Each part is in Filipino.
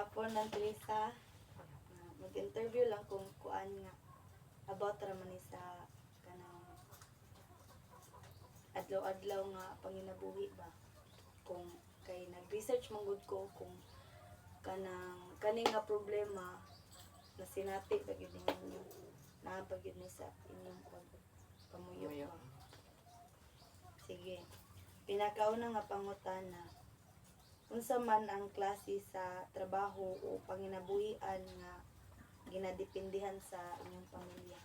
hapon ng Lisa. Mag-interview lang kung kuan nga about raman ni sa kanang adlaw-adlaw nga panginabuhi ba. Kung kay nag-research manggod ko kung kaning nga problema na sinati ba gyud ninyo na pag gyud ni sa inyong pamuyo ba. Sige. Pinakauna nga pangutana. Unsa man ang klase sa trabaho o panginabuhian nga ginadepindihan sa inyong pamilya?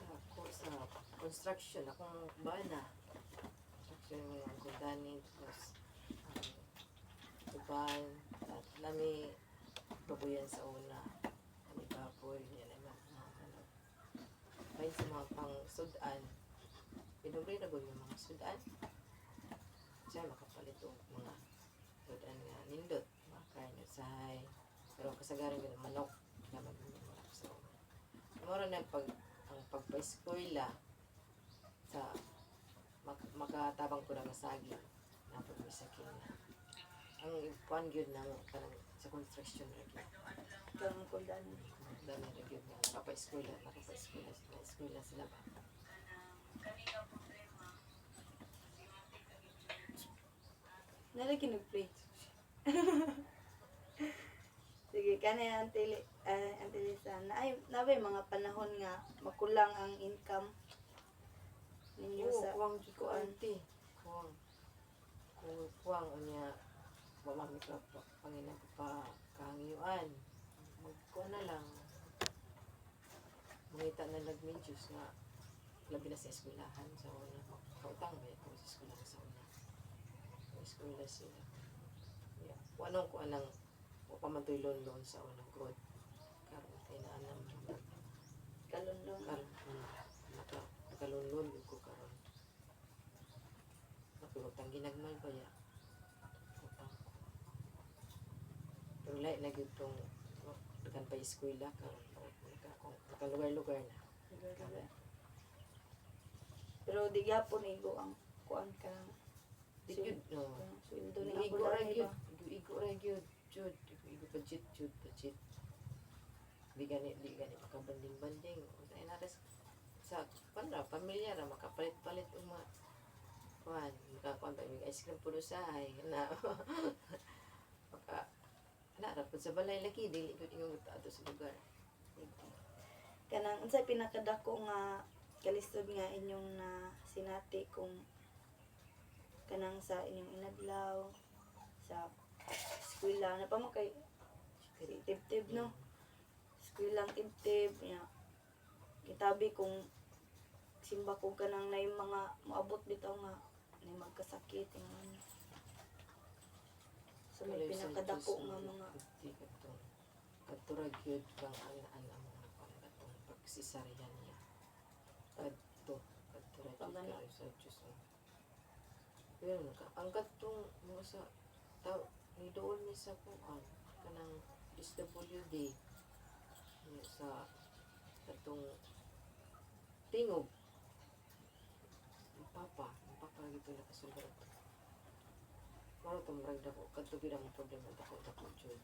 Ako sa construction, akong bana. Construction mo yung kundani, tapos tuban, at nami babuyan sa una. Nami baboy, yan ay mga bayan sa mga pang-sudan. Pinugri na yung mga sudan. Siya makapalit o mga sudan nga nindot, mga karne usahay. Pero kasagaran yun ang manok, naman yung mga sa una. Mura na ang pagpa-eskwela sa makatabang ko na masagi na pag-misakin na. Ang ipuan yun ng sa construction rin. Kang kuldan. Dami rin yun na nakapa-eskwela sila ba? Nalagi nag-play. Sige, kanina Lisa, nabay mga panahon nga makulang ang income ninyo sa kuwang auntie. Kuwang niya mamami ka pa Panginoon ko pa kahangiyuan. Magkuha na lang. Mangita na nag-medyos na labi na sa eskwelahan sa una. Kautang ba ito sa eskwelahan sa una. Sa eskwela sila. Yeah. Anong ko anang pamantoy loan sa unang good. Karon kay na anang kalunlong. Nakalunlon ko karon. Napulutang ginagmal ba ya? Utang ko. Pero lahat na yun itong dagan pa eskwela karon. Nakalugar-lugar na. Pero di gyapon igo ang kuan ka. Digud no. Sweldo ni Igo ako ra lang gyud. ba? Igo ra gyud. Jud, igo budget. Di gani makabanding-banding. Unsay na res sa pamilya ra makapalit-palit og mga kuan, makakuan ba yung ice cream puno sahay na. Na ra pud sa balay laki dili gud ingon ato sa lugar. Kanang unsay pinakadako nga kalisod nga inyong na sinati kung kanang sa inyong inadlaw sa eskwela na pa mo kay tib-tib no. Eskwela tib-tib nya. Kitabi kung simba ko kanang nay mga moabot bitaw nga nay magkasakit ingon. So may pinakadako nga mga katurag yun kang ang mga panggatong pagsisaryan niya. Katurag yun sa Diyos. Pero ang katong mga sa tao, ni doon ni sa kuan, kanang SWD sa katong tingog. Ang papa gito na kasulgar ito. Maro itong maragda ko, katugid ang problema dako Diyod.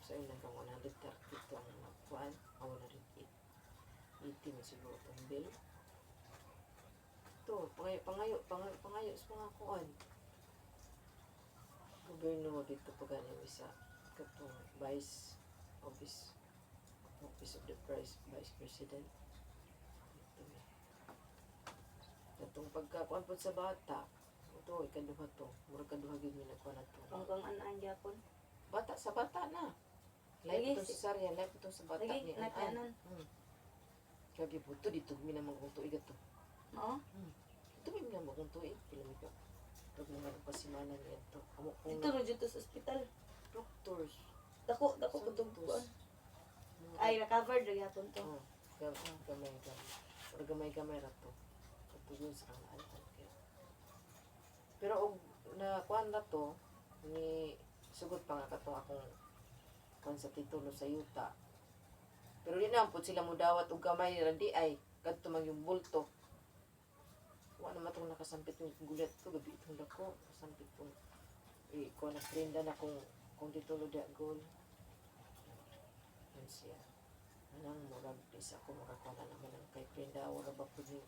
So yun hanggang 130 ang kuan, 180 mo siguro itong bill. Ito, pangayo sa mga kuan. Gobyerno dito pa ganin isa katong Vice Office of the Vice President. Katong pagkakuan po sa bata, ito, ikaduha to. Murag kaduha gid mi nagkuan ato. hanggang anaan gyapon. Bata sa bata na. Lahi ito sa sarya, lahi ito sa bata Lagi ni nakanan. Kagi po ito, dito mi namang kung tuig ito. Oo. Ito mi namang kung tuig. Pila mi ka. Pag mga pasimanan niya ito. Amo kong Dito ro dito sa ospital. doctors. Dako kutog kuan. Ay recover ra gyapon to. Gamay ra to. Katugon sa kanaan. Pero og na kuan na to ni sugod pa nga katong akong kuan sa titulo sa yuta. Pero di na pud sila mudawat og gamay ra di ay kadto man yung bulto. Wa na matong nakasampit yung gulat ko gabi itong dako, sampit pong Ikaw na prenda na kung dito lo di agol. Yan siya. Anang murag isa ko makakuha na naman ang kay prenda. Wala ba po ni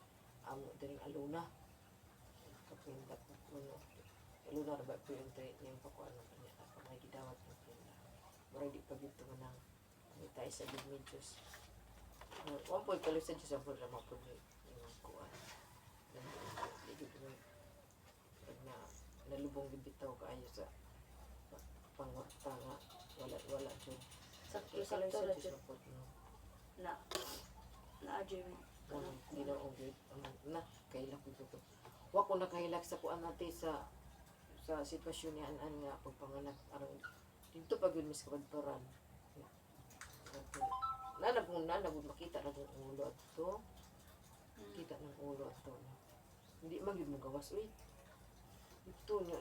amo dining aluna. Kapinda ko puno. Aluna na ba po yung yung pakuha ng kanya. Ako may gidawat ng prenda. Murag di pa dito manang may tayo sa big medios. Wang po ikalusan siya sa pula mga po ni yung kuha. Hindi ko na nalubong bibitaw kaayo sa pangwarta nga wala dyan. Sakto-sakto ra jud na adyo mo. Ginoong good na kailak ko ito. Wa ko nakahilak sa kuan natin sa sitwasyon ni anan nga pagpanganak aron dito pag yun mis kabadparan. Nanabog makita na ng ulo at to. Kita ng ulo at to. Hindi man yun mo gawas uy. Ito nga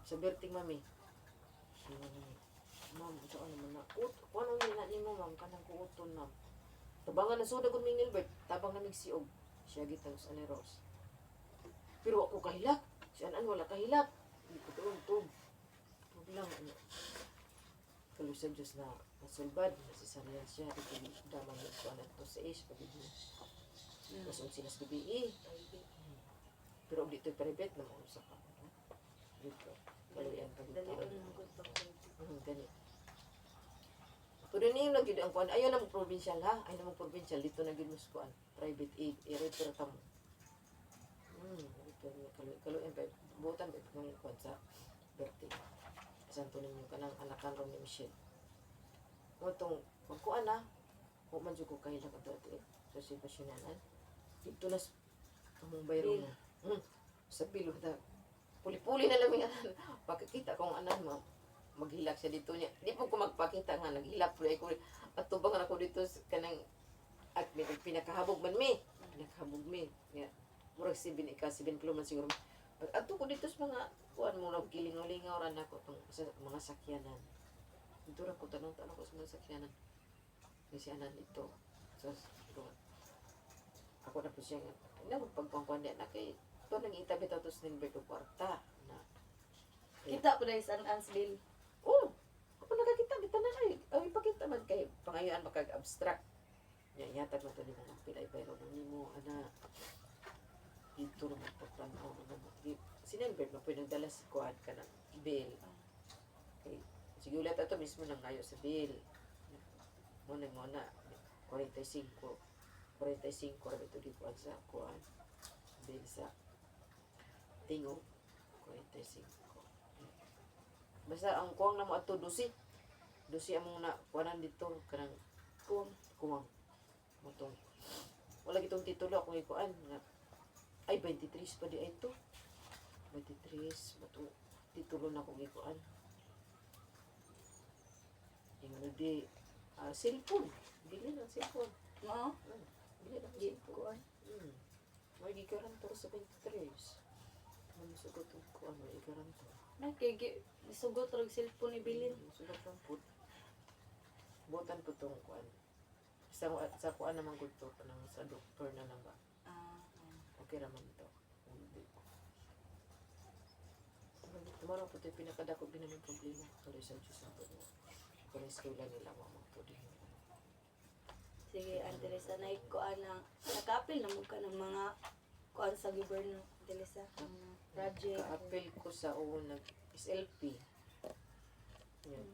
sa berting mami. Ma'am, saan naman na? Kung anong nila mo, ma'am, kanang kuuton, ma'am. Tabangan na soda kung may Gilbert, tabang namig siog. Siya gitang sa Neros. Pero ako kahilak. Si Anan wala kahilak. Hindi ko tug. Tug lang. Kalu sa Diyos na masulbad. Nasisariyan siya. Ito damang yung kuwan at to sa is. Pagiging. Masong sila sa gabi Pero dito private na mo sa ka. Dito. Kaluyan pa dito. Dalion ng good Ganit. Pero niyo lang gid ang kuan. Ayaw na mo provincial ha. Ayaw na mo provincial dito na gid mo kuan. Private aid i-refer ta mo. Kaluyan pa butan ba ng kuan sa birthday. Santo ninyo kanang anakan ron ni Michelle. Mo tong kuan na. Ko man jud ko kahilak ato sa sitwasyonan. Dito na among bayro mo. Sa pilo ta. Puli-puli na lang yung pagkakita kong anan mo. Maghilak siya dito niya. Di po ko magpakita nga, naghilak po ako. At tubangan ako dito kanang at may pinakahabog man mi. Pinakahabog mi. Yeah. Murag 7 kilo man siguro. At ko dito sa mga kuan mo lang kilingaw-lingaw ran ako tong sa mga sakyanan. Dito ra ko tanong ko sa mga sakyanan. Kasi anan dito. So, ako na po siya nga. Pagpangkuan na kay ito nang itabi tatos ng Berto Kwarta na Kita po dahil sa Ansville. Ako nakakita kita na ay ipakita man kay pangayaan makag-abstract yatag man to ni mga pilay pero ni mo ana dito na magpapanaw na sinenbert mo pwedeng dala si kuhan ka ng bill okay. Sige ulit ito mismo nang ngayo sa bill muna 45 rabi ito di kuhan sa kuhan bill sa tingog 45 basta ang kuwang na mo ato dusi among na kuwanan dito kanang kuwang motong wala gitong titulo akong ikuan nga ay 23 pa di ay ito 23 mato titulo na akong ikuan yung di cellphone bili ng cellphone Oo. bili ng cellphone may gigarantor sa 23 sugot ko ano igarantor Sugot og cellphone ni Bilin. sugot lang po butan po tong kuan sa kuan naman gud to kanang sa doktor na lang ba okay raman to tomorrow po tayo pinakadako din namin problema kaya sa Diyos na po kung eskwela nila mamagpudi Sige, Antelesa, kuan na nakapil na mo ka ng mga kuan sa gobyerno, Antelesa, project. ka-appeal ko sa unang SLP yan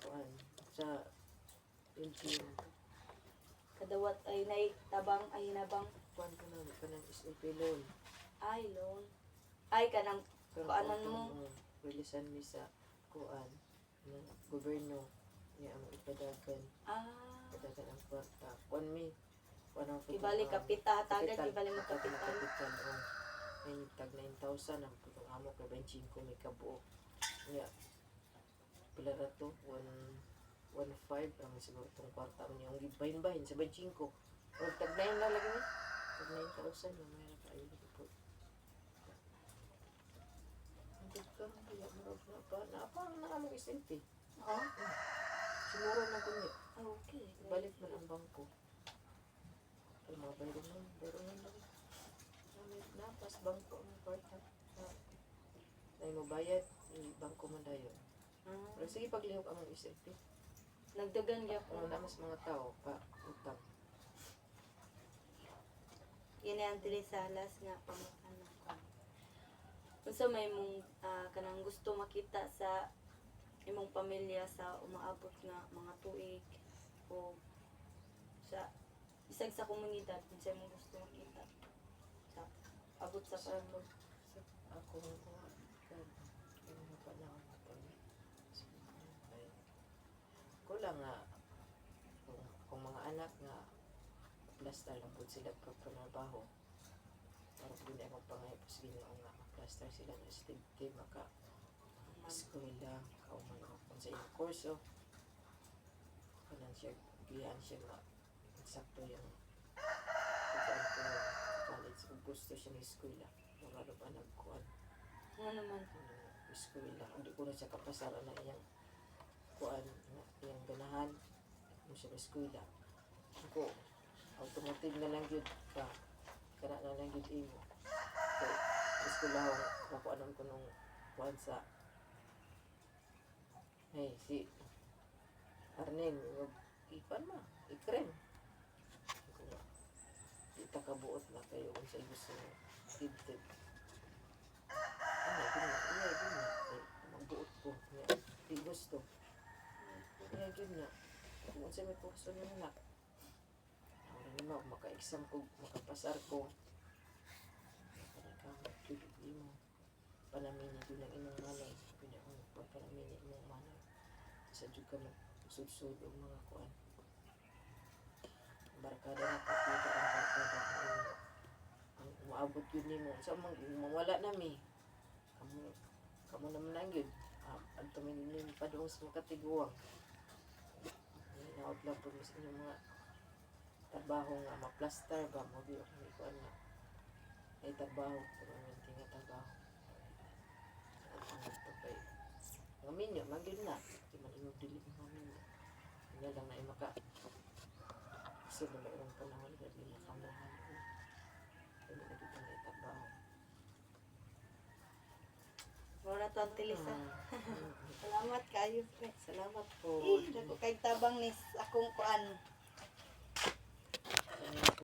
kuan sa LGU Kadawat ay tabang ay nabang kuan ko na kanang SLP loan ay loan. Ay kanang kuanan mo. Releasean mi sa kuan ng gobyerno niya ang ipadagan padagan ang kwarta kuan mi kuan ang Ibalik kapita tagad ibalik mo kapital. May tag 9,000 ang putong amo kay 25 may kabuok niya pila ra to 1.5 ang siguro itong kwarta niya ang gibahin-bahin sa 25 o tag 9 na lang ni tag 9,000 yung may nakaayos po ang dagkang kaya marag na pa na among SLP siguro na kunit Okay. balik man ang bangko pero mga bayro na lang napas bangko ang kwarta na mo bayad bangko man dayon. Ah, Pero sige paglihok ang mga isip. nagdagan gyapon. Kung namas mga tao pa utang. Ini ang tinisalas nga pamutana ko. Unsa may mong kanang gusto makita sa imong pamilya sa umaabot nga mga tuig o sa bisag sa komunidad unsa imong gusto makita sa abot sa Sa pamilya. ako mga mga panahon na pag ko lang nga kung mga anak nga plaster lang po sila pagpanarbaho para po na akong pangayos ginoo nga plaster sila na stigte maka eskwela kauman kung sa iyong kurso kanan siya giyan siya ma eksakto yung pagkaan ko ng college kung gusto siya ng eskwela mga pa nagkuhan Nga naman. eskwela hindi ko na siya kapasaran na iyang kuan na iyang ganahan mo siya ng eskwela ako automotive na lang yun ka kana na lang yun imo so eskwelahon nakuanon ko nung kuan sa hey si Arnel ipan ma ikrem ko nga di ta kabuot na kayo kung sa gusto mo tibtib iya gina ay magbuot ko nga di gusto iya gina kung sa may kurso na anak mo maka-exam ko makapasar ko panamini mo panamini ko ng imong manay panamini imong manay sa juga mo sudsud og mga kuan barkada na kapita ang barkada ang umaabot yun nimo sa mawala nami kamo naman lang yun adto min padung sa mga katiguang hinaot lang po sa inyong mga trabaho nga ma-plaster ba mo di ako may kuan nga ay trabaho pero hindi nga trabaho ang pagpay nga minyo magyud na di man imong dili mga minyo nga lang na imaka kasi wala yung panahon na di makamuhan hindi na dito na trabaho Wala to ang tilisa. Salamat kayo, pre. salamat po Dako kay tabang ni akong kuan.